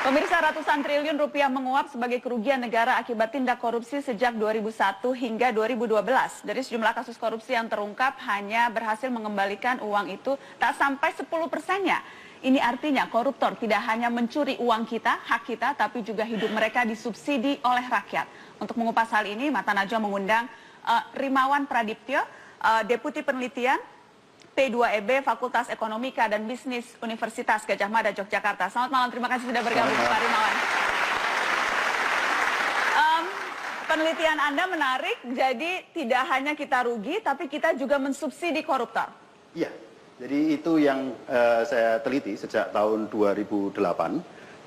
Pemirsa, ratusan triliun rupiah menguap sebagai kerugian negara akibat tindak korupsi sejak 2001 hingga 2012. Dari sejumlah kasus korupsi yang terungkap, hanya berhasil mengembalikan uang itu tak sampai 10%-nya. Ini artinya koruptor tidak hanya mencuri uang kita, hak kita, tapi juga hidup mereka disubsidi oleh rakyat. Untuk mengupas hal ini, Mata Najwa mengundang Rimawan Pradiptyo, Deputi Penelitian P2EB Fakultas Ekonomika dan Bisnis Universitas Gadjah Mada, Yogyakarta. Selamat malam, terima kasih sudah bergabung, Pak Rimawan. Penelitian Anda menarik, jadi tidak hanya kita rugi, tapi kita juga mensubsidi koruptor. Iya, jadi itu yang saya teliti sejak tahun 2008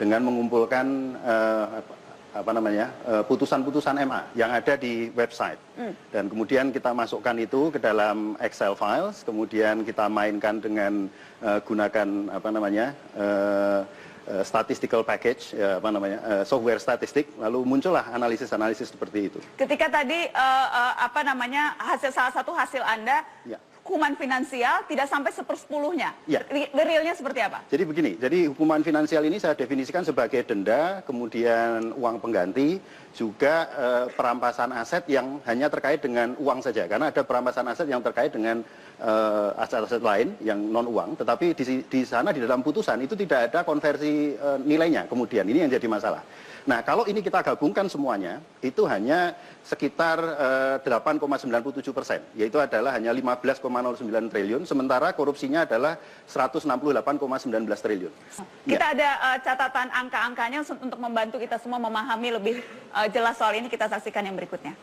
dengan mengumpulkan putusan-putusan MA yang ada di website. Dan kemudian kita masukkan itu ke dalam Excel files, kemudian kita mainkan dengan gunakan statistical package, software statistik, lalu muncullah analisis-analisis seperti itu. Ketika tadi salah satu hasil Anda, ya, hukuman finansial tidak sampai 1/10-nya. Ya. Realnya seperti apa? Jadi begini, jadi hukuman finansial ini saya definisikan sebagai denda, kemudian uang pengganti, juga perampasan aset yang hanya terkait dengan uang saja. Karena ada perampasan aset yang terkait dengan aset-aset lain yang non uang, tetapi di sana di dalam putusan itu tidak ada konversi nilainya. Kemudian ini yang jadi masalah. Nah, kalau ini kita gabungkan semuanya, itu hanya sekitar 8,97%, yaitu adalah hanya 15,09 triliun, sementara korupsinya adalah 168,19 triliun. Kita ada catatan angka-angkanya untuk membantu kita semua memahami lebih jelas soal ini. Kita saksikan yang berikutnya.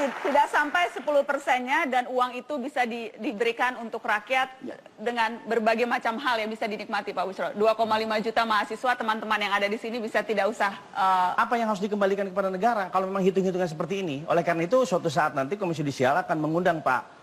Tidak sampai 10%-nya dan uang itu bisa diberikan untuk rakyat dengan berbagai macam hal yang bisa dinikmati, Pak Buchro. 2,5 juta mahasiswa, teman-teman yang ada di sini bisa tidak usah... Apa yang harus dikembalikan kepada negara kalau memang hitung-hitungan seperti ini? Oleh karena itu, suatu saat nanti Komisi Yudisial akan mengundang Pak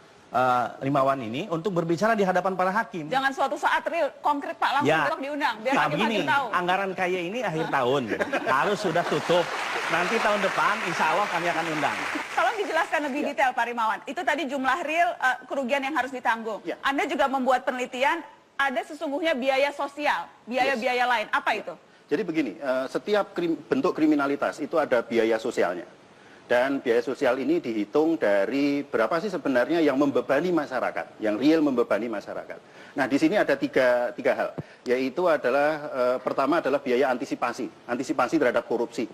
Rimawan ini untuk berbicara di hadapan para hakim. Jangan suatu saat real, konkret Pak, langsung besok diundang. Biar hakim tahu. Anggaran kaya ini akhir tahun harus sudah tutup. Nanti tahun depan insya Allah kami akan undang. Tolong dijelaskan lebih detail, Pak Rimawan. Itu tadi jumlah real kerugian yang harus ditanggung. Anda juga membuat penelitian, ada sesungguhnya biaya sosial, biaya-biaya lain. Apa itu? Jadi begini, setiap bentuk kriminalitas itu ada biaya sosialnya. Dan biaya sosial ini dihitung dari berapa sih sebenarnya yang membebani masyarakat, yang real membebani masyarakat. Nah, di sini ada tiga hal, yaitu adalah pertama adalah biaya antisipasi terhadap korupsi.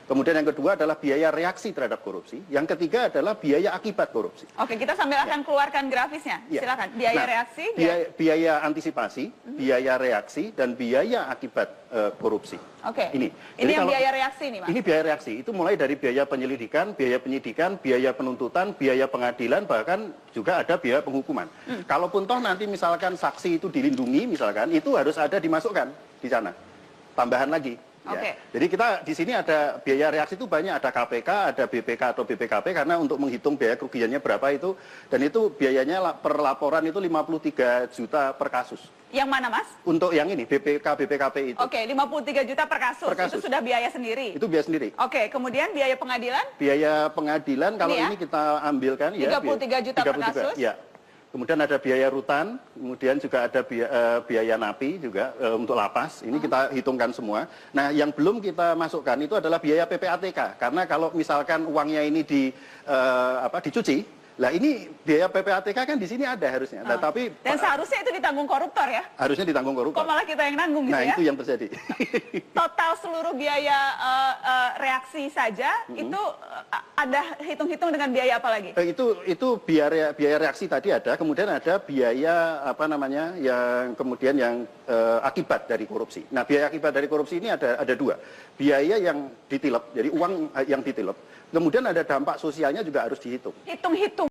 Kemudian yang kedua adalah biaya reaksi terhadap korupsi. Yang ketiga adalah biaya akibat korupsi. Oke, kita sambil akan keluarkan grafisnya. Silakan. Biaya reaksi, biaya antisipasi, biaya reaksi, dan biaya akibat korupsi. Oke. Ini yang biaya reaksi nih, Pak. Ini biaya reaksi. Itu mulai dari biaya penyelidikan, biaya penyidikan, biaya penuntutan, biaya pengadilan, bahkan juga ada biaya penghukuman. Kalaupun toh nanti misalkan saksi itu dilindungi, misalkan itu harus ada dimasukkan di sana. Tambahan lagi. Ya. Jadi kita di sini ada biaya reaksi itu banyak, ada KPK, ada BPK atau BPKP karena untuk menghitung biaya kerugiannya berapa itu, dan itu biayanya per laporan itu 53 juta per kasus. Yang mana, Mas? Untuk yang ini BPK-BPKP itu. Oke, 53 juta per kasus. Itu sudah biaya sendiri. Itu biaya sendiri. Oke, kemudian biaya pengadilan? Biaya pengadilan kalau ini kita ambilkan 33 juta per kasus. Ya. Kemudian ada biaya rutan, kemudian juga ada biaya napi juga untuk lapas. Ini kita hitungkan semua. Nah, yang belum kita masukkan itu adalah biaya PPATK. Karena kalau misalkan uangnya ini dicuci, Lah ini biaya PPATK kan di sini ada harusnya. Nah, tapi Dan seharusnya itu ditanggung koruptor ya? harusnya ditanggung Kok koruptor. malah kita yang nanggung gitu Nah, ya? itu yang terjadi. Total seluruh biaya reaksi saja itu ada hitung-hitung dengan biaya apa lagi? Itu biaya reaksi tadi ada, kemudian ada biaya apa namanya yang kemudian yang akibat dari korupsi. Nah, biaya akibat dari korupsi ini ada dua. Biaya yang ditilep, jadi uang yang ditilep. Kemudian ada dampak sosialnya juga harus dihitung. Hitung-hitung.